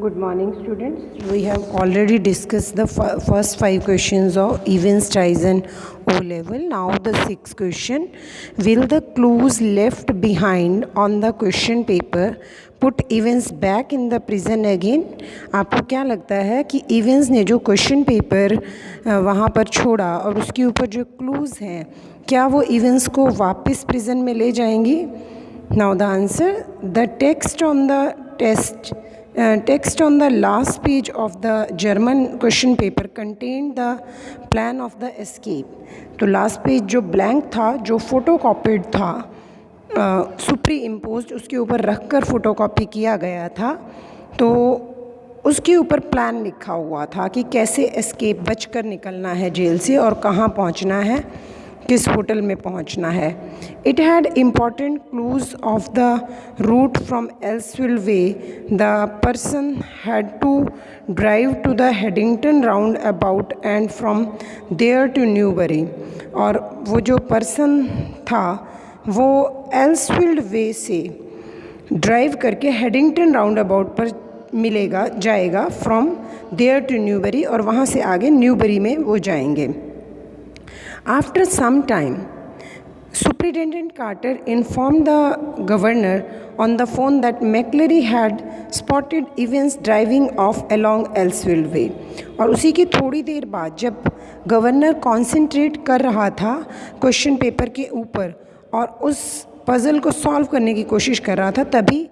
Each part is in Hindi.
Good morning, students. We have already discussed the first 5 questions of Evans Tyson O level. Now the sixth question. Will the clues left behind on the question paper put Evans back in the prison again? आपको क्या लगता है कि Evans ने जो क्वेश्चन पेपर वहाँ पर छोड़ा और उसके ऊपर जो क्लूज़ हैं, क्या वो Evans को वापस प्रिजन में ले जाएंगी? Now the answer. The text on the last page of the German question paper contained the plan of the escape. तो लास्ट पेज जो ब्लैंक था, जो फोटोकॉपीड था, सुप्री इम्पोज उसके ऊपर रख कर फोटोकॉपी किया गया था, तो उसके ऊपर प्लान लिखा हुआ था कि कैसे एस्केप बचकर निकलना है जेल से और कहाँ पहुँचना है, किस होटल में पहुंचना है. It had important clues of the route from Elsville way. The person had to drive to the Headington roundabout and from there to Newbury. और वो जो पर्सन था वो एल्सविल वे से ड्राइव करके हेडिंगटन राउंड अबाउट पर जाएगा फ्रॉम देयर टू न्यूबरी, और वहाँ से आगे न्यूबरी में वो जाएंगे. After some time, Superintendent Carter informed the governor on the phone that McCleary had spotted Evans driving off along Elswill Way. और उसी की थोड़ी देर बाद जब गवर्नर कॉन्सेंट्रेट कर रहा था क्वेश्चन पेपर के ऊपर और उस पज़ल को सॉल्व करने की कोशिश कर रहा था, तभी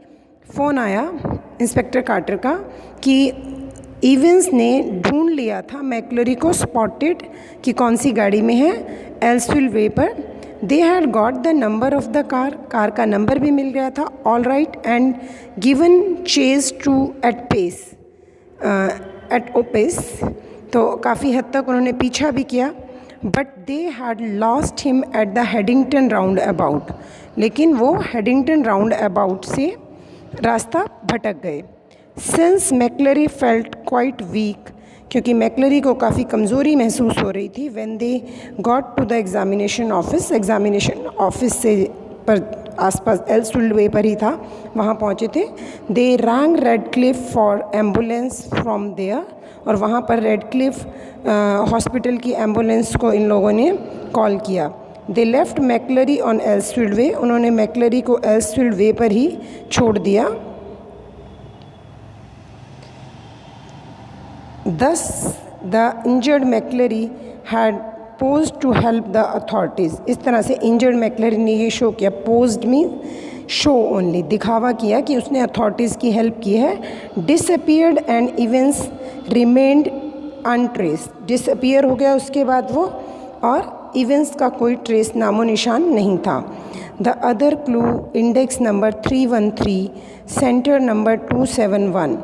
फ़ोन आया इंस्पेक्टर कार्टर का कि इवेंस ने ढूंढ लिया था मैक्लरी को, स्पॉटेड कि कौन सी गाड़ी में है एल्सविल वे पर. They had got the number of the car का नंबर भी मिल गया था, all right, and given chase to at ओपेस. तो काफ़ी हद तक उन्होंने पीछा भी किया, but they had lost him at the Headington roundabout. लेकिन वो हेडिंगटन राउंड अबाउट से रास्ता भटक गए. Since McCleary felt quite weak, क्योंकि मैक्लरी को काफ़ी कमज़ोरी महसूस हो रही थी. When they got to the examination office से पर आसपास एल्सविल वे पर ही था, वहाँ पहुँचे थे. They rang Radcliffe for ambulance from there, और वहाँ पर रेडक्लिफ हॉस्पिटल की एम्बुलेंस को इन लोगों ने कॉल किया. दे लेफ्ट मैक्लरी ऑन एल्सविल वे, उन्होंने मैक्लरी को एल्सविल वे पर ही छोड़ दिया. Thus, the injured McCleary had posed to help the authorities. इस तरह से injured McCleary ने ये शो किया. posed means show only, दिखावा किया कि उसने अथॉरिटीज़ की हेल्प की है. disappeared and Evans remained untraced. disappear हो गया उसके बाद वो, और Evans का कोई ट्रेस नामो निशान नहीं था. The other clue, index number 313, center number 271.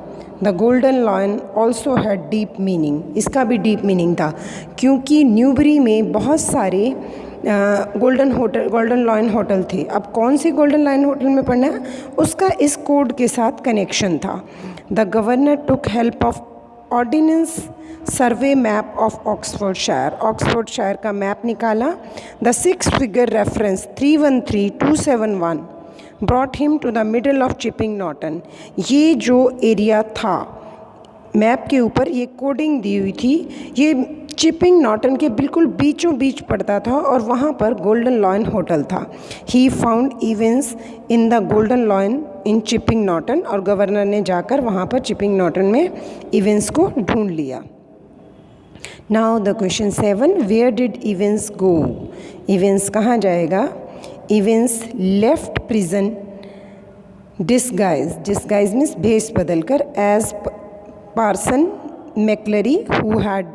The Golden lion also had deep meaning. इसका भी डीप मीनिंग था, क्योंकि न्यूबरी में बहुत सारे गोल्डन लॉयन होटल थे. अब कौन से गोल्डन लॉयन होटल में पढ़ना है, उसका इस कोड के साथ कनेक्शन था. The governor took help of ordnance survey map of Oxfordshire का मैप निकाला. The 6 figure reference 313271 brought him to the middle of Chipping Norton. ये जो एरिया था मैप के ऊपर, ये कोडिंग दी हुई थी, ये चिपिंग नॉटन के बिल्कुल बीचों बीच पड़ता था, और वहाँ पर गोल्डन लॉयन होटल था. He found Evans in the Golden Lion in Chipping Norton, और गवर्नर ने जाकर वहाँ पर चिपिंग नॉटन में इवेंस को ढूंढ लिया. Now the question 7, where did Evans go. Evans कहाँ जाएगा? Evans left prison disguise means भेष बदल कर, as Parson McCleary who had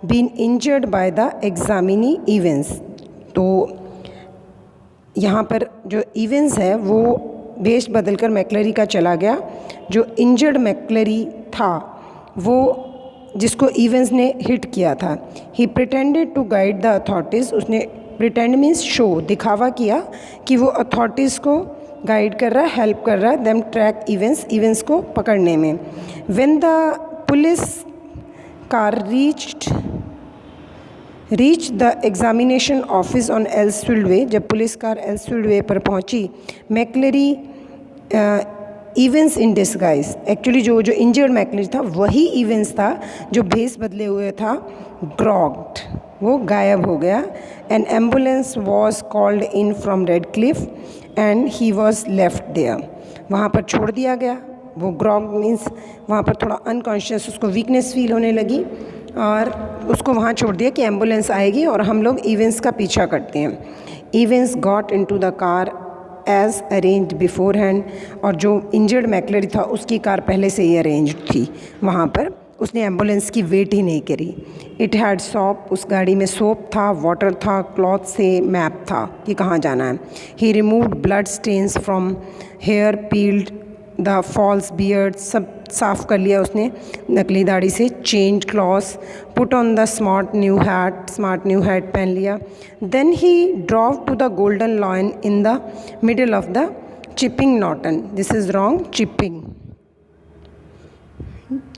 been injured by the examinee Evans. तो यहाँ पर जो Evans है वो भेष बदल कर मैक्लरी का चला गया. जो इंजर्ड मैक्लरी था वो जिसको Evans ने हिट किया था, he pretended to guide the authorities. उसने प्रिटेंड मीन्स शो, दिखावा किया कि वो अथॉरिटीज़ को गाइड कर रहा है, हेल्प कर रहा है, देम ट्रैक इवेंट्स को पकड़ने में. When the police car reach the examination office on Elsville way, जब पुलिस कार एल्सविल वे पर पहुंची, McCleary Evans in disguise, actually जो इंजर्ड मैकलेरी था वही इवेंस था जो भेस बदले हुए था ग्रॉग्ड, वो गायब हो गया। An ambulance was called in from Radcliffe and he was left there, वहाँ पर छोड़ दिया गया। वो ग्रॉग मीन्स वहाँ पर थोड़ा अनकॉन्शियस, उसको वीकनेस फील होने लगी और उसको वहाँ छोड़ दिया कि एम्बुलेंस आएगी और हम लोग इवेंस का पीछा करते हैं। Evans got into the car as arranged beforehand, और जो इंजर्ड मैकलेरी था उसकी कार पहले से ही अरेंज थी वहाँ पर, उसने एम्बुलेंस की वेट ही नहीं करी। इट हैड सोप, उस गाड़ी में सोप था, वाटर था, क्लॉथ से मैप था कि कहाँ जाना है। He removed blood stains from hair, peeled the false beard, सब साफ़ कर लिया उसने नकली दाढ़ी से। Change clothes, put on the smart new hat पहन लिया। Then he drove to the Golden Lion in the middle of the Chipping Norton, this is wrong,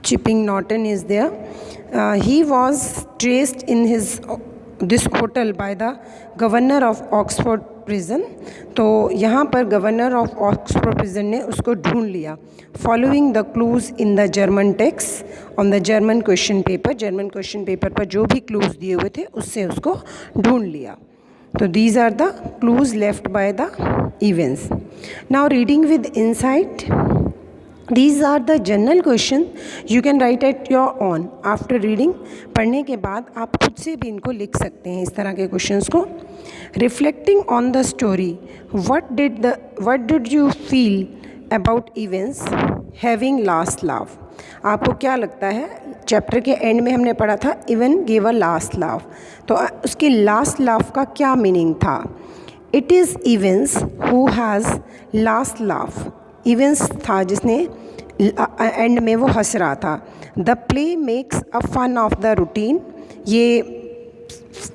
Chipping Norton is there. He was traced in this hotel by the governor of Oxford prison. तो यहाँ पर गवर्नर ऑफ ऑक्सफोर्ड प्रिजन ने उसको ढूंढ लिया। Following the clues in the German text on the German question paper पर जो भी क्लूज दिए हुए थे उससे उसको ढूंढ लिया। तो these are the clues left by the events. Now reading with insight. These are the general question you can write at your own. After reading, पढ़ने के बाद आप खुद से भी इनको लिख सकते हैं इस तरह के क्वेश्चंस को। Reflecting on the story, what did you feel about events having last laugh? आपको क्या लगता है? चैप्टर के एंड में हमने पढ़ा था even give a last laugh, तो उसके लास्ट लाफ का क्या मीनिंग था? It is Evans who has last laugh, Evans था जिसने एंड में वो हंस रहा था। The play makes a fun of the routine, ये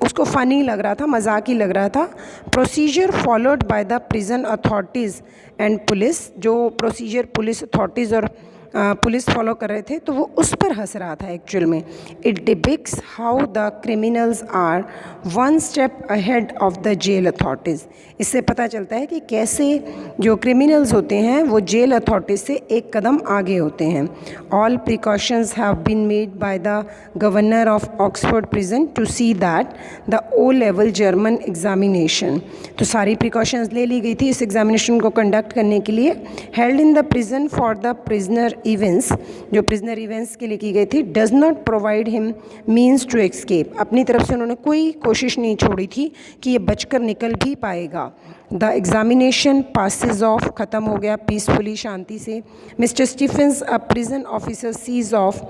उसको फ़नी लग रहा था, मजाकी लग रहा था। Procedure followed by the prison authorities and police, जो प्रोसीजर पुलिस अथॉरिटीज़ और पुलिस फॉलो कर रहे थे तो वो उस पर हंस रहा था एक्चुअल में। It depicts how the criminals are one step ahead of the jail authorities, इससे पता चलता है कि कैसे जो क्रिमिनल्स होते हैं वो जेल अथॉरिटीज़ से एक कदम आगे होते हैं। All precautions have been made by the governor of Oxford prison to see that the O level German examination, तो सारी प्रिकॉशंस ले ली गई थी इस एग्जामिनेशन को कंडक्ट करने के लिए। Held in the prison for the prisoner Evans, जो प्रिजनर इवेंट्स के लिए की गई थी। Does not provide him means to escape, अपनी तरफ से उन्होंने कोई कोशिश नहीं छोड़ी थी कि ये बचकर निकल भी पाएगा। द एग्जामिनेशन पासिस ऑफ, ख़त्म हो गया पीसफुली, शांति से। Mr Stephens a prison officer sees off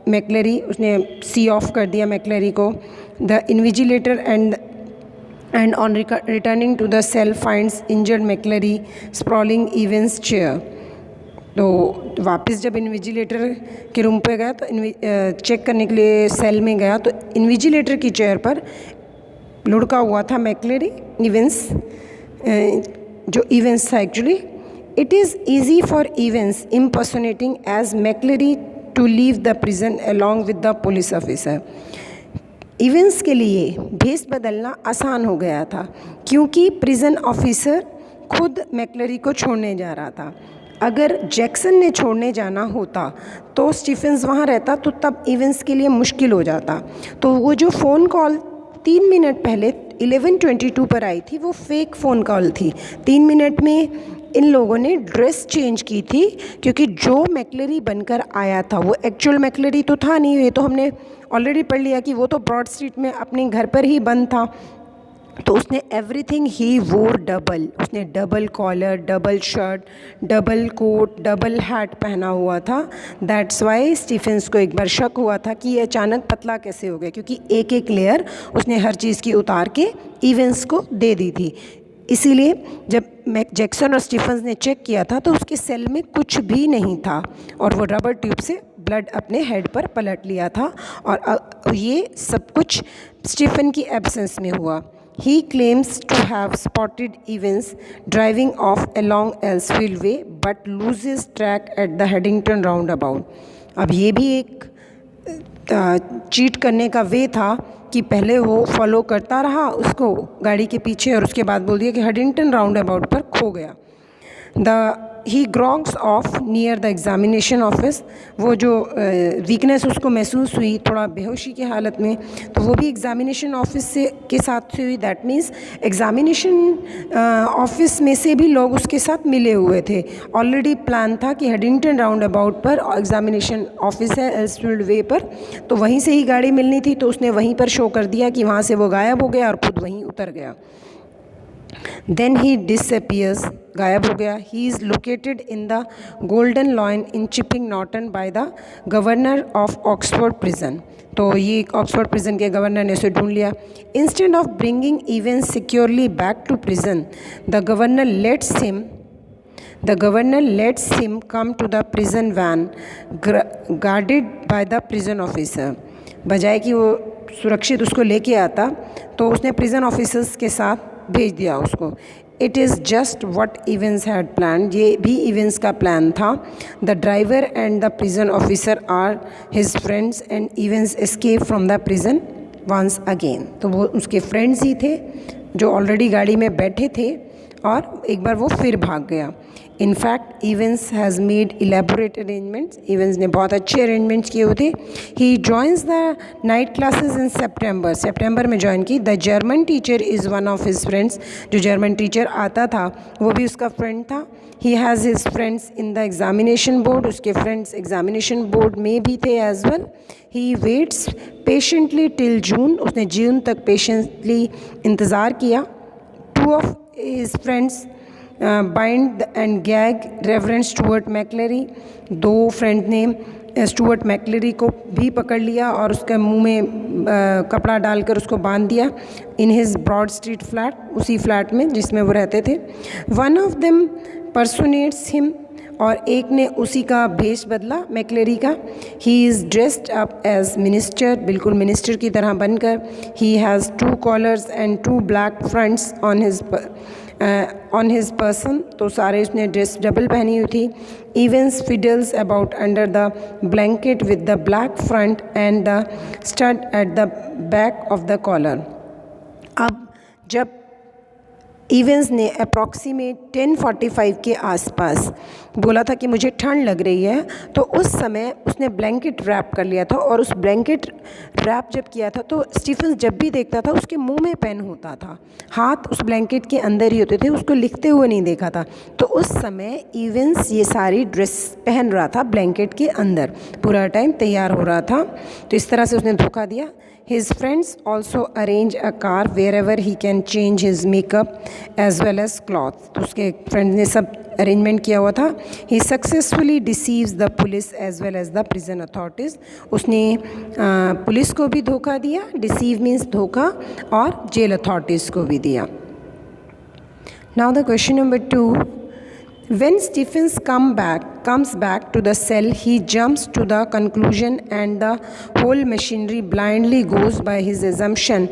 McLeery, उसने सी ऑफ कर दिया मैकलेरी को। The invigilator and on returning to the cell finds injured McLeery sprawling Evans chair, तो वापस जब इन्विजिलेटर के रूम पे गया तो चेक करने के लिए सेल में गया तो इन्विजिलेटर की चेयर पर लुढ़का हुआ था मैकलेरी इवेंट्स, जो इवेंट्स था actually. It is easy for Evans impersonating as McLeery to leave the prison along with the police officer, Evans के लिए भेस बदलना आसान हो गया था क्योंकि प्रिजन ऑफिसर खुद मैकलेरी को छोड़ने जा रहा था। अगर जैक्सन ने छोड़ने जाना होता तो स्टीफेंस वहाँ रहता तो तब इवेंट्स के लिए मुश्किल हो जाता। तो वो जो फ़ोन कॉल 3 मिनट पहले 11:22 पर आई थी वो फेक फ़ोन कॉल थी। 3 मिनट में इन लोगों ने ड्रेस चेंज की थी क्योंकि जो मैकलेरी बनकर आया था वो एक्चुअल मैकलेरी तो था नहीं, ये तो हमने ऑलरेडी पढ़ लिया कि वो तो ब्रॉड स्ट्रीट में अपने घर पर ही बंद था। तो उसने एवरीथिंग ही वोर डबल, उसने double collar, double shirt, double coat, double hat पहना हुआ था। दैट्स वाई स्टीफेंस को एक बार शक हुआ था कि ये अचानक पतला कैसे हो गया, क्योंकि एक एक लेयर उसने हर चीज़ की उतार के इवेंट्स को दे दी थी। इसीलिए जब जैक्सन और स्टीफेंस ने चेक किया था तो उसके सेल में कुछ भी नहीं था और वो रबर ट्यूब से ब्लड अपने हेड पर पलट लिया था और ये सब कुछ स्टीफन की एब्सेंस में हुआ। He claims to have spotted Evans driving off along Elsfield Way but loses track at the Haddington roundabout. अब ये भी एक चीट करने का वे था कि पहले वो फॉलो करता रहा उसको गाड़ी के पीछे और उसके बाद बोल दिया कि हडिंगटन राउंड अबाउट पर खो गया। ही ग्रॉक्स off near the examination office. वो जो वीकनेस उसको महसूस हुई थोड़ा बेहोशी की हालत में, तो वो भी एग्ज़ामिनेशन ऑफिस से के साथ से हुई। दैट मीन्स एग्ज़ामिनेशन ऑफिस में से भी लोग उसके साथ मिले हुए थे। ऑलरेडी प्लान था कि हेडिंगटन राउंड अबाउट पर एग्ज़ामिनेशन ऑफिस है एल्सफील्ड वे पर, तो वहीं से ही गाड़ी मिलनी थी, तो उसने वहीं पर शो कर दिया कि वहाँ से वो गायब हो गया और खुद वहीं उतर गया। Then he disappears, गायब हो गया। He is located in the Golden Lion in Chipping Norton by the governor of Oxford prison। तो ये ऑक्सफोर्ड प्रिजन के गवर्नर ने उसे ढूंढ लिया। Instead of bringing Evans securely back to prison, the governor lets him come to the prison van guarded by the prison officer। बजाय कि वो सुरक्षित उसको लेके आता, तो उसने प्रिजन ऑफिसर्स के साथ भेज दिया उसको। It is just what Evans had plan, ये भी इवेंस का प्लान था। The driver and the prison officer are his friends and Evans escape from the prison once again. तो वो उसके फ्रेंड्स ही थे जो ऑलरेडी गाड़ी में बैठे थे और एक बार वो फिर भाग गया। In fact Evans has made elaborate arrangements, Evans ने बहुत अच्छे अरेंजमेंट्स किए हुए थे। He joins the night classes in September में ज्वाइन की। The German teacher is one of his friends, जो जर्मन टीचर आता था वो भी उसका फ्रेंड था। He has his friends in the examination board, उसके फ्रेंड्स एग्ज़ामिनेशन बोर्ड में भी थे as well. He waits patiently till June, उसने जून तक पेशेंटली इंतज़ार किया। Two of his friends bind and gag reverend Stuart McLeary, दो फ्रेंड ने स्टुअर्ट मैकलेरी को भी पकड़ लिया और उसके मुंह में कपड़ा डालकर उसको बांध दिया। In his Broad Street flat, उसी फ्लैट में जिसमें वो रहते थे। One of them personates him, और एक ने उसी का भेष बदला मैकलेरी का। He is dressed up as minister, बिल्कुल मिनिस्टर की तरह बनकर। He has 2 collars and 2 black fronts on his person, तो सारे उसने ड्रेस डबल पहनी हुई थी। Evans fiddles about under the blanket with the black front end the stud at the back of the collar. अब जब इवेंस ने अप्रॉक्सीमेट 10:45 के आसपास बोला था कि मुझे ठंड लग रही है, तो उस समय उसने ब्लैंकेट रैप कर लिया था। और उस ब्लैंकेट रैप जब किया था तो स्टीफेंस जब भी देखता था उसके मुंह में पेन होता था, हाथ उस ब्लैंकेट के अंदर ही होते थे, उसको लिखते हुए नहीं देखा था। तो उस समय इवेंस ये सारी ड्रेस पहन रहा था ब्लैंकेट के अंदर, पूरा टाइम तैयार हो रहा था। तो इस तरह से उसने धोखा दिया। His friends also arrange a car wherever he can change his makeup as well as clothes। तो उसके फ्रेंड ने सब अरेंजमेंट किया हुआ था। He successfully deceives the police as well as the prison authorities। उसने पुलिस को भी धोखा दिया, deceive means धोखा, और जेल अथॉरिटीज़ को भी दिया। Now the question number 2. When Stephens comes back to the cell, he jumps to the conclusion and the whole machinery blindly goes by his assumption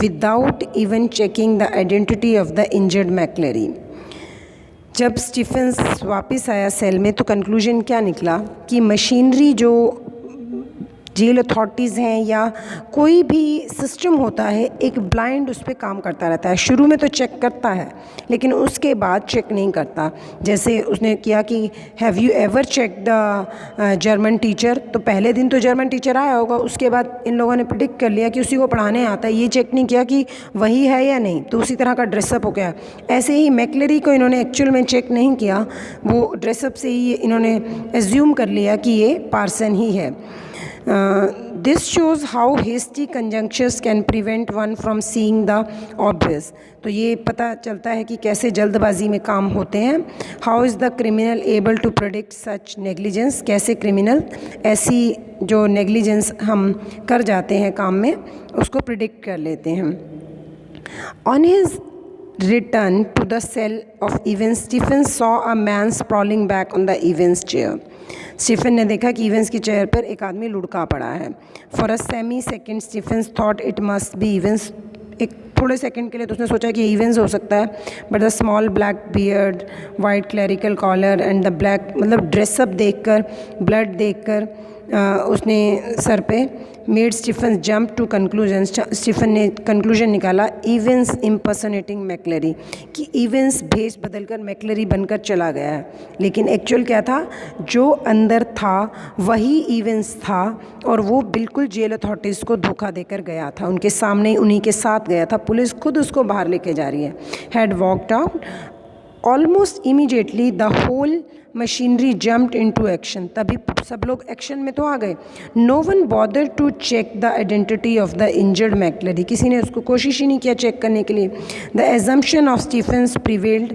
without even checking the identity of the injured McClary। जब स्टीफेंस वापस आया सेल में तो कंक्लूजन क्या निकला कि मशीनरी जो जेल अथॉरिटीज़ हैं या कोई भी सिस्टम होता है, एक ब्लाइंड उस पर काम करता रहता है। शुरू में तो चेक करता है लेकिन उसके बाद चेक नहीं करता। जैसे उसने किया कि have you ever check the German teacher, तो पहले दिन तो जर्मन टीचर आया होगा, उसके बाद इन लोगों ने प्रिडिक्ट कर लिया कि उसी को पढ़ाने आता है, ये चेक नहीं किया कि वही है या नहीं, तो उसी तरह का ड्रेसअप हो गया। ऐसे ही मैकलेरी को इन्होंने एक्चुअल में चेक नहीं किया, वो ड्रेसअप से ही इन्होंने एज्यूम कर लिया कि ये पार्सन ही है। This shows how hasty conjunctures can prevent one from seeing the obvious। तो ये पता चलता है कि कैसे जल्दबाजी में काम होते हैं। How is the criminal able to predict such negligence? कैसे क्रिमिनल ऐसी जो नेग्लिजेंस हम कर जाते हैं काम में उसको प्रिडिक्ट कर लेते हैं। On his return to the cell of Evans, Stephens saw a man sprawling back on the Evans chair। Stephen ने देखा कि इवेंस की चेयर पर एक आदमी लुढ़का पड़ा है। For a semi second Stephens thought it must be Evans. एक थोड़े सेकंड के लिए तो उसने सोचा कि इवेंस हो सकता है, but the small black beard, white clerical collar and the black, मतलब ड्रेसअप देखकर, ब्लड देखकर उसने सर पे made Stephen jump to conclusion, Stephen ने कंक्लूजन निकाला इवेंस इम्पर्सनेटिंग मैक्लरी, कि इवेंस भेष बदल कर मैक्लरी बनकर चला गया है, लेकिन एक्चुअल क्या था, जो अंदर था वही इवेंस था और वो बिल्कुल जेल अथॉरिटीज़ को धोखा देकर गया था, उनके सामने उन्हीं के साथ गया था, पुलिस खुद उसको बाहर लेके जा रही है। Had walked out almost immediately the whole machinery jumped into action, तभी सब लोग एक्शन में तो आ गए। No one bother to check the identity of the injured McLeery, किसी ने उसको कोशिश ही नहीं किया चेक करने के लिए। The assumption of Stephens prevailed,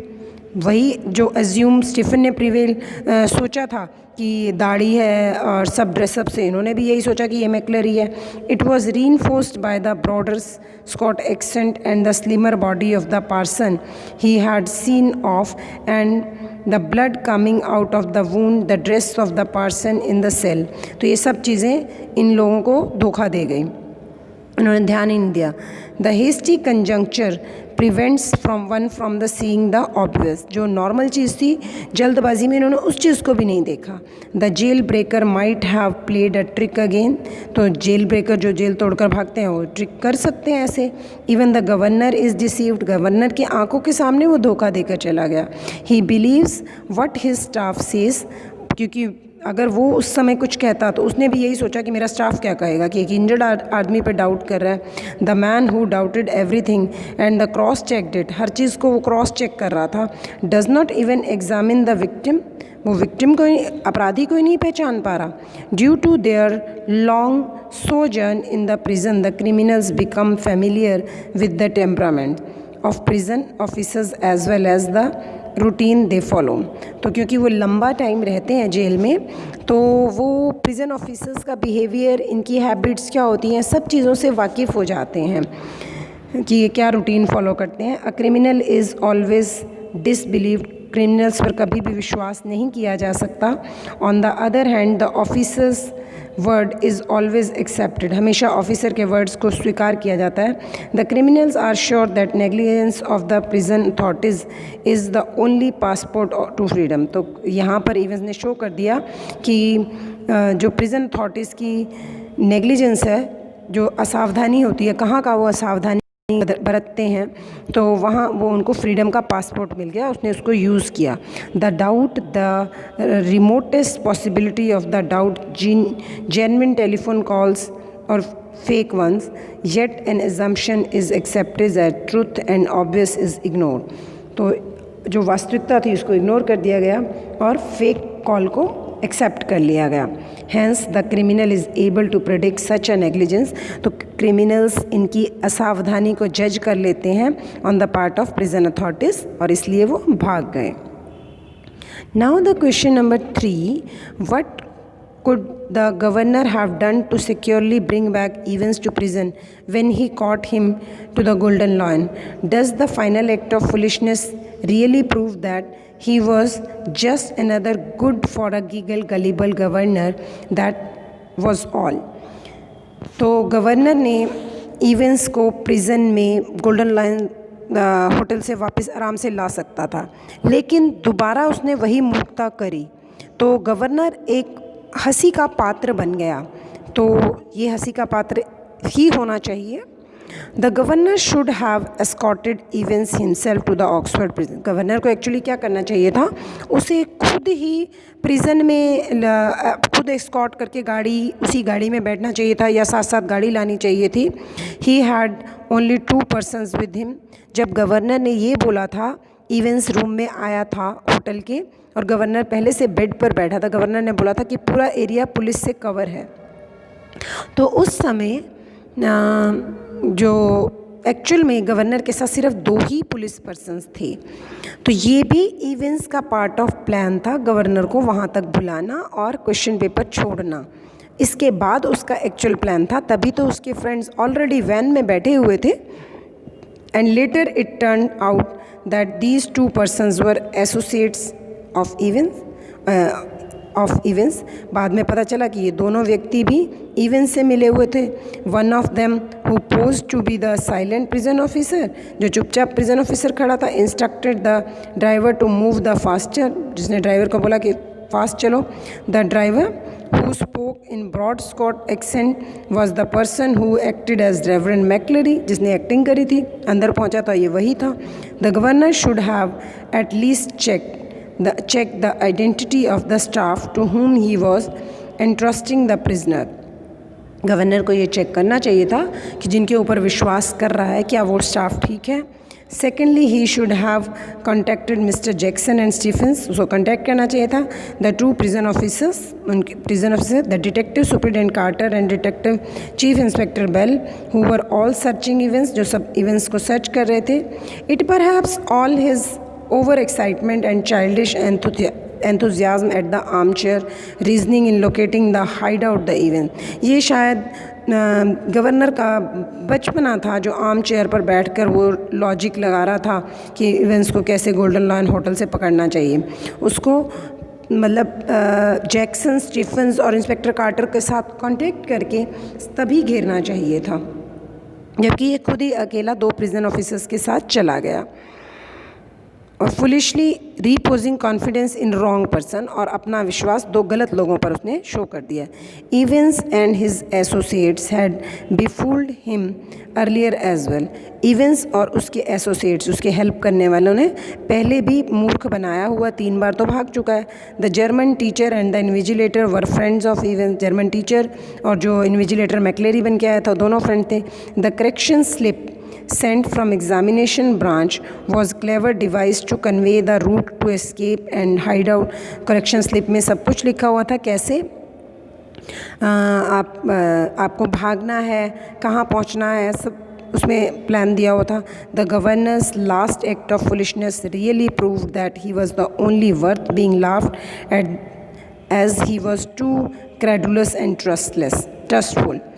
वही जो एज्यूम स्टीफन ने प्रिवेल सोचा था कि दाढ़ी है और सब ड्रेसअप से, इन्होंने भी यही सोचा कि ये मैक्लरी है। It was reinforced by the broader Scot accent and the slimmer body of the person he had seen off and the blood coming out of the wound, the dress of the person in the cell. तो ये सब चीज़ें इन लोगों को धोखा दे गई, उन्होंने ध्यान ही नहीं दिया। The hasty conjecture prevents from the seeing the obvious, जो नॉर्मल चीज़ थी जल्दबाजी में इन्होंने उस चीज़ को भी नहीं देखा। The jail breaker might have played a trick again, तो जेल ब्रेकर जो जेल तोड़कर भागते हैं वो ट्रिक कर सकते हैं ऐसे। Even the governor is deceived, governor की आंखों के सामने वो धोखा देकर चला गया। He believes what his staff says, क्योंकि अगर वो उस समय कुछ कहता तो उसने भी यही सोचा कि मेरा स्टाफ क्या कहेगा, कि एक इंजर्ड आदमी पे डाउट कर रहा है। The man who doubted everything and the cross checked it, हर चीज़ को वो क्रॉस चेक कर रहा था। Does not even examine the victim, वो विक्टिम को, अपराधी को ही नहीं पहचान पा रहा। Due to their long sojourn in the prison the criminals become familiar with the temperament of prison officers as well as the routine they follow. तो क्योंकि वो लंबा टाइम रहते हैं जेल में, तो वो प्रिजन ऑफिसर्स का बिहेवियर, इनकी हैबिट्स क्या होती हैं, सब चीज़ों से वाकिफ़ हो जाते हैं कि ये क्या रूटीन फॉलो करते हैं। A criminal is always disbelieved, criminals पर कभी भी विश्वास नहीं किया जा सकता। On the other hand the officer's word is always accepted, हमेशा ऑफिसर के वर्ड्स को स्वीकार किया जाता है। The criminals are sure that negligence of the prison authorities is the only passport to freedom. तो यहाँ पर इवेंस ने शो कर दिया कि जो प्रिजन अथॉरिटीज़ की नेग्लिजेंस है, जो असावधानी होती है, कहाँ का वो असावधानी बरतते हैं, तो वहाँ वो उनको फ्रीडम का पासपोर्ट मिल गया, उसने उसको यूज़ किया। The doubt, the remotest possibility of the doubt, genuine telephone calls और fake ones, yet an assumption is accepted as truth and obvious is ignore. तो जो वास्तविकता थी उसको इग्नोर कर दिया गया और फेक कॉल को एक्सेप्ट कर लिया गया। Hence the criminal is able to predict such a negligence, तो क्रिमिनल्स इनकी असावधानी को जज कर लेते हैं on the part of prison authorities, और इसलिए वो भाग गए। Now the question number 3, what could the governor have done to securely bring back Evans to prison when he caught him to the Golden Lion? Does the final act of foolishness really prove that he was just another good for a gullible governor? That was all. तो गवर्नर ने इवेंस को प्रिजन में गोल्डन लायन होटल से वापस आराम से ला सकता था, लेकिन दोबारा उसने वही मूर्खता करी, तो गवर्नर एक हंसी का पात्र बन गया। तो ये हंसी का पात्र ही होना चाहिए। The governor should have escorted Evans himself to the Oxford prison, governor को एक्चुअली क्या करना चाहिए था, उसे खुद ही प्रिजन में खुद एस्कॉर्ट करके उसी गाड़ी में बैठना चाहिए था, या साथ साथ गाड़ी लानी चाहिए थी। He had only 2 persons with him, जब गवर्नर ने ये बोला था, इवेंस रूम में आया था होटल के और गवर्नर पहले से बेड पर बैठा था, गवर्नर ने बोला था कि पूरा एरिया पुलिस से कवर है। तो उस समय जो एक्चुअल में गवर्नर के साथ सिर्फ 2 ही पुलिस पर्सन्स थे, तो ये भी इवेंस का पार्ट ऑफ प्लान था, गवर्नर को वहाँ तक बुलाना और क्वेश्चन पेपर छोड़ना। इसके बाद उसका एक्चुअल प्लान था, तभी तो उसके फ्रेंड्स ऑलरेडी वैन में बैठे हुए थे। And later it turn out that these 2 persons were associates of Evans. बाद में पता चला कि ये दोनों व्यक्ति भी इवेंस से मिले हुए थे। One of them who pose to be the silent prison officer, जो चुपचाप प्रिजन ऑफिसर खड़ा था, instructed the driver to move the faster, जिसने ड्राइवर को बोला कि फास्ट चलो। The driver who spoke in broad Scott accent was the person who acted as Reverend McCleary, जिसने एक्टिंग करी थी. अंदर पहुंचा तो ये वही था. The governor should have at least checked the identity of the staff to whom he was entrusting the prisoner. Governor को ये चेक करना चाहिए था कि जिनके ऊपर विश्वास कर रहा है क्या वो स्टाफ ठीक है. Secondly he should have contacted Mr Jackson and Stephens, उसको कॉन्टैक्ट करना चाहिए था. द टू प्रिजन ऑफिसर्स, उनके prison officer, the detective superintendent Carter and detective chief inspector Bell, who were all searching Evans, जो सब इवेंट्स को सर्च कर रहे थे. It perhaps all his over excitement and childish enthusiasm at the armchair reasoning in locating the hideout the event. ये शायद गवर्नर का बचपना था जो आर्म चेयर पर बैठकर वो लॉजिक लगा रहा था कि इवेंट्स को कैसे गोल्डन लायन होटल से पकड़ना चाहिए. उसको मतलब जैक्सन, स्टीफेंस और इंस्पेक्टर कार्टर के साथ कांटेक्ट करके तभी घेरना चाहिए था, जबकि ये खुद ही अकेला 2 प्रिजन ऑफिसर्स के साथ चला गया और foolishly reposing confidence in wrong person, और अपना विश्वास 2 गलत लोगों पर उसने शो कर दिया. Evans and his associates had befooled him earlier as well. Evans और उसके एसोसिएट्स, उसके हेल्प करने वालों ने पहले भी मूर्ख बनाया हुआ, 3 बार तो भाग चुका है. The German teacher and the invigilator were friends of Evans. German teacher और जो इन्विजिलेटर मैक्लेरी बन के आया था, दोनों फ्रेंड थे. The correction slip sent from examination branch was clever device to convey the route to escape and hide out. correction slip में सब कुछ लिखा हुआ था कैसे आपको भागना है, कहाँ पहुँचना है, सब उसमें प्लान दिया हुआ था. The governor's last act of foolishness really proved that he was the only worth being laughed at, as he was too credulous and trustful.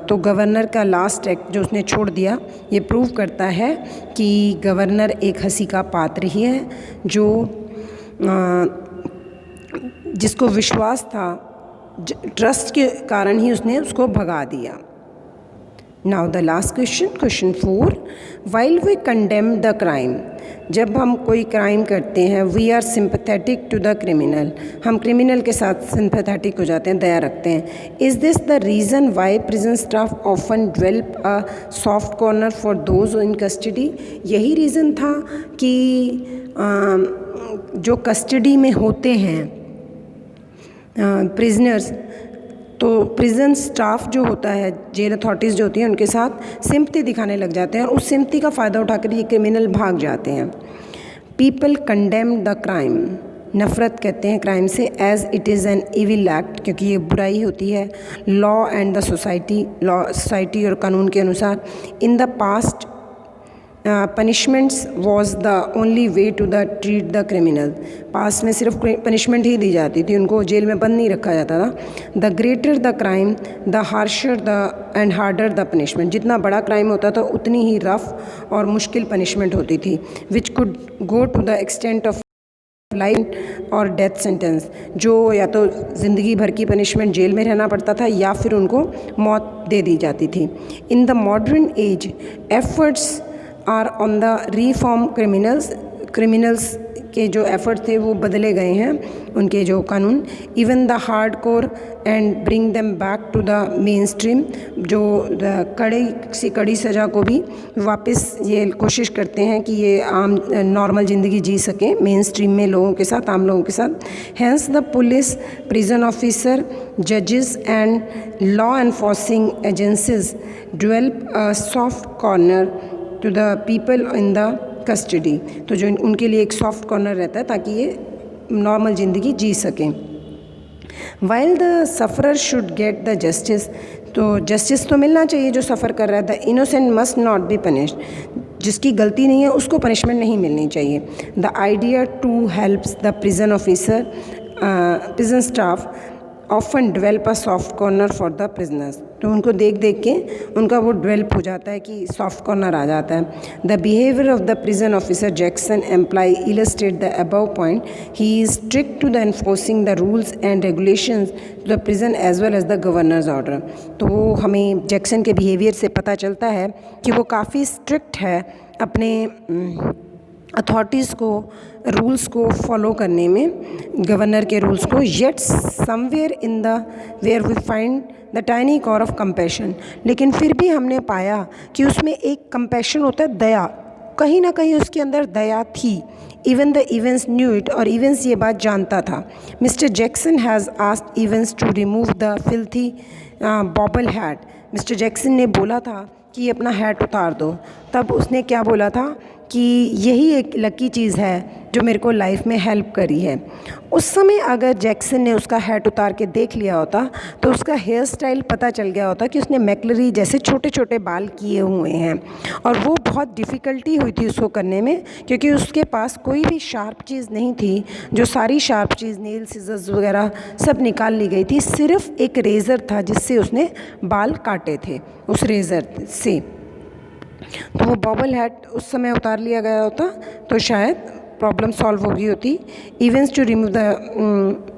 तो गवर्नर का लास्ट एक्ट जो उसने छोड़ दिया ये प्रूव करता है कि गवर्नर एक हंसी का पात्र ही है, जो जिसको विश्वास था, ट्रस्ट के कारण ही उसने उसको भगा दिया. Now the last question, question 4. While we condemn the crime, जब हम कोई क्राइम करते हैं, we are sympathetic to the criminal, हम क्रिमिनल के साथ सिंपैथेटिक हो जाते हैं, दया रखते हैं. Is this the reason why prison staff often develop a soft corner for those in custody. यही रीज़न था कि जो कस्टडी में होते हैं प्रिजनर्स, तो प्रिजन स्टाफ जो होता है, जेल अथॉरिटीज़ जो होती हैं, उनके साथ सिम्पथी दिखाने लग जाते हैं और उस सिम्पथी का फ़ायदा उठाकर ये क्रिमिनल भाग जाते हैं. पीपल कंडेम द क्राइम, नफ़रत कहते हैं क्राइम से, as it is an evil act, क्योंकि ये बुराई होती है. लॉ एंड द सोसाइटी और कानून के अनुसार. In the past punishments was the only way to the treat the criminal. पास में सिर्फ पनिशमेंट ही दी जाती थी, उनको जेल में बंद नहीं रखा जाता था. The greater the crime the harsher the end harder the punishment, जितना बड़ा क्राइम होता था उतनी ही रफ और मुश्किल पनिशमेंट होती थी. Which could go to the extent of life और डेथ सेंटेंस, जो या तो ज़िंदगी भर की पनिशमेंट जेल में रहना पड़ता था या फिर उनको मौत दे दी जाती थी. In the modern age efforts are on the reform criminals के जो एफर्ट थे वो बदले गए हैं, उनके जो कानून. Even the hard core and bring them back to the mainstream, जो कड़ी सज़ा को भी वापस ये कोशिश करते हैं कि ये आम नॉर्मल ज़िंदगी जी सकें मेन स्ट्रीम में लोगों के साथ, आम लोगों के साथ. Hence the police, prison officer, जजेस and law enforcing agencies develop a soft corner to the people in the custody. तो जो उनके लिए एक सॉफ्ट कॉर्नर रहता है ताकि ये नॉर्मल ज़िंदगी जी सकें. While the sufferer should get the justice, तो जस्टिस तो मिलना चाहिए जो सफ़र कर रहा है. The innocent must not be punished, जिसकी गलती नहीं है उसको पनिशमेंट नहीं मिलनी चाहिए. The idea to helps the prison officer, prison staff often develop a soft corner for the prisoners. तो उनको देख देख के उनका वो डेवलप हो जाता है कि सॉफ्ट कॉर्नर आ जाता है. The behaviour of the prison officer Jackson amply illustrate the above point. He is strict to the enforcing the rules and regulations to the prison as well as the governor's order. तो वो हमें जैक्सन के बिहेवियर से पता चलता है कि वो काफ़ी स्ट्रिक्ट है अपने अथॉरिटीज़ को, रूल्स को फॉलो करने में, गवर्नर के रूल्स को, yet somewhere in the where we find the tiny core of compassion, लेकिन फिर भी हमने पाया कि उसमें एक कंपैशन होता है, दया, कहीं ना कहीं उसके अंदर दया थी। Even the Evans knew it, और इवेंस ये बात जानता था। Mr Jackson has asked Evans to remove the filthy bobble hat. मिस्टर जैक्सन ने बोला था कि अपना हैट उतार दो। तब उसने क्या बोला था कि यही एक लकी चीज़ है जो मेरे को लाइफ में हेल्प करी है। उस समय अगर जैक्सन ने उसका हैट उतार के देख लिया होता तो उसका हेयर स्टाइल पता चल गया होता कि उसने मैकलरी जैसे छोटे छोटे बाल किए हुए हैं, और वो बहुत डिफ़िकल्टी हुई थी उसको करने में, क्योंकि उसके पास कोई भी शार्प चीज़ नहीं थी। जो सारी शार्प चीज़, नेल सीजर्स वगैरह सब निकाल ली गई थी, सिर्फ एक रेज़र था जिससे उसने बाल काटे थे, उस रेज़र से। तो वो बॉबल हैट उस समय उतार लिया गया होता तो शायद प्रॉब्लम सॉल्व हो गई होती। Evans to remove the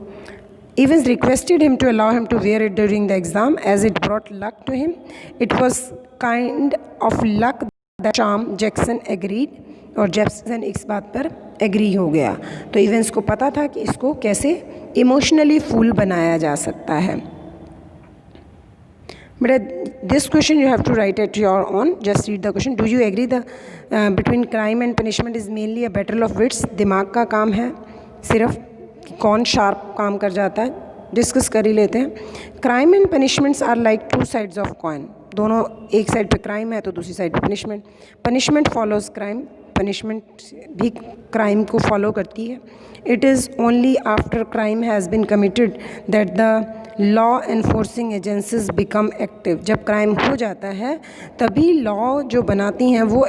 Evans requested him to allow him to wear it during the exam as it brought luck to him. It was kind of luck that charm. Jackson agreed, और जैक्सन इस बात पर एग्री हो गया। तो इवेंस को पता था कि इसको कैसे इमोशनली फूल बनाया जा सकता है। But this question you have to write at your own. Just read the question. Do you agree the between crime and punishment is mainly a battle of wits? दिमाग का काम है सिर्फ, कौन शार्प काम कर जाता है, डिस्कस कर ही लेते हैं। Crime and punishments are like two sides of coin. दोनों, एक साइड पे क्राइम है तो दूसरी साइड पे punishment. Punishment follows crime, punishment भी क्राइम को फॉलो करती है। It is only after crime has been committed that the law enforcing agencies become active. जब क्राइम हो जाता है तभी लॉ जो बनाती हैं वो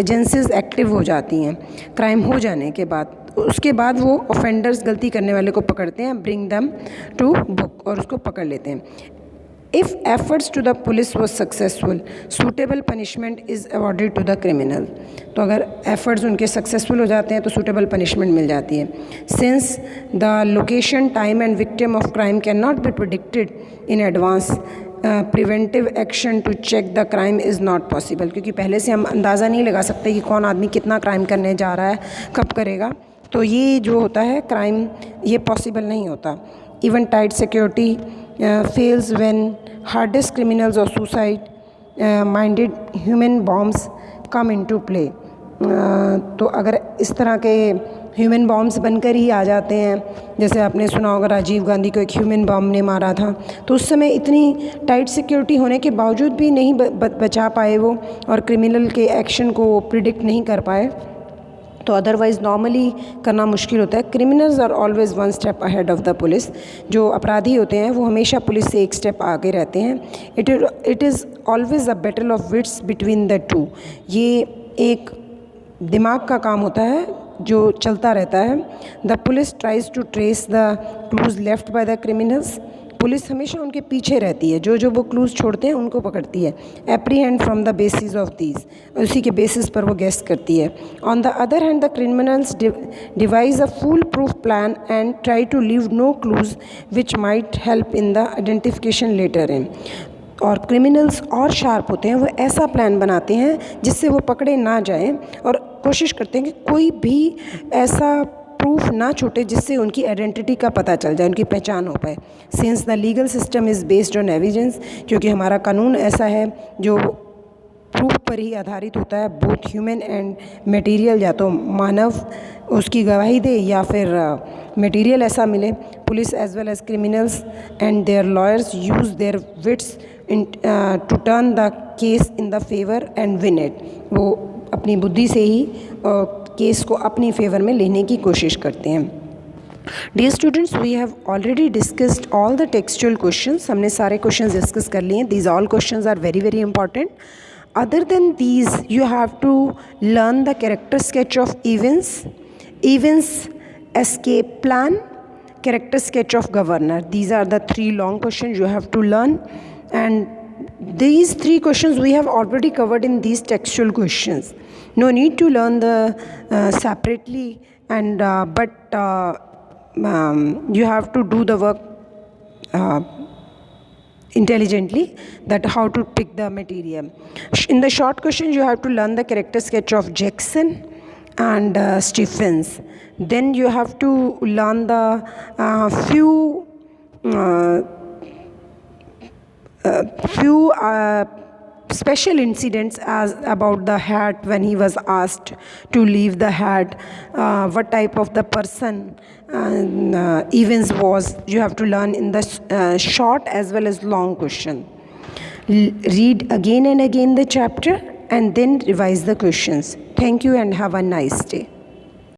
एजेंसीज एक्टिव हो जाती हैं। क्राइम हो जाने के बाद, उसके बाद वो ऑफेंडर्स, गलती करने वाले को पकड़ते हैं, ब्रिंग दम टू बुक, और उसको पकड़ लेते हैं। If efforts to the police was successful, suitable punishment is awarded to the criminal. तो अगर एफर्ट्स उनके सक्सेसफुल हो जाते हैं तो सूटेबल पनिशमेंट मिल जाती है। Since the location, time and victim of crime can not be predicted in advance, preventive action to check the crime is not possible. क्योंकि पहले से हम अंदाज़ा नहीं लगा सकते कि कौन आदमी कितना क्राइम करने जा रहा है, कब करेगा, तो ये जो होता है क्राइम, ये पॉसिबल नहीं होता। Even tight security fails when hardest criminals और suicide minded human bombs come into play. तो अगर इस तरह के ह्यूमन बॉम्ब्स बनकर ही आ जाते हैं, जैसे आपने सुना होगा राजीव गांधी को एक ह्यूमन बॉम्ब ने मारा था, तो उस समय इतनी टाइट सिक्योरिटी होने के बावजूद भी नहीं बचा पाए वो, और क्रिमिनल के एक्शन को प्रिडिक्ट नहीं कर पाए। तो अदरवाइज़ नॉर्मली करना मुश्किल होता है। Criminals are always one step ahead of the police. जो अपराधी होते हैं वो हमेशा पुलिस से एक स्टेप आगे रहते हैं। It is always a battle of wits between the two. ये एक दिमाग का काम होता है जो चलता रहता है। The police tries to trace the clues left by the criminals. Police हमेशा उनके पीछे रहती है, जो जो वो क्लूज़ छोड़ते हैं उनको पकड़ती है। Apprehend from the basis of these, उसी के बेसिस पर वो गेस करती है। On the other hand the criminals devise a full proof plan and try to leave no clues which might help in the identification later on. और क्रिमिनल्स और शार्प होते हैं, वो ऐसा प्लान बनाते हैं जिससे वो पकड़े ना जाएं, और कोशिश करते हैं कि कोई भी ऐसा प्रूफ ना छूटे जिससे उनकी आइडेंटिटी का पता चल जाए, उनकी पहचान हो पाए। Since the legal system is based on evidence, क्योंकि हमारा कानून ऐसा है जो प्रूफ पर ही आधारित होता है, बोथ ह्यूमन एंड मटेरियल। या तो मानव उसकी गवाही दे या फिर मटेरियल ऐसा मिले। Police as well as criminals and their lawyers use their wits to turn the case in the favour and win it. वो अपनी बुद्धि से ही केस को अपनी फेवर में लेने की कोशिश करते हैं। Dear students, we have already discussed all the textual questions. हमने सारे क्वेश्चंस डिस्कस कर लिए हैं। These all questions are very very important. Other than these you have to learn the character sketch of events, events escape plan, character sketch of governor. These are the three long questions you have to learn, and these three questions we have already covered in these textual questions. No need to learn the separately, and but you have to do the work intelligently, that how to pick the material. In the short questions you have to learn the character sketch of Jackson, and Stephens. Then you have to learn the few special incidents as about the hat when he was asked to leave the hat, what type of the person Evans was. You have to learn in the short as well as long question. Read again and again the chapter and then revise the questions. Thank you and have a nice day.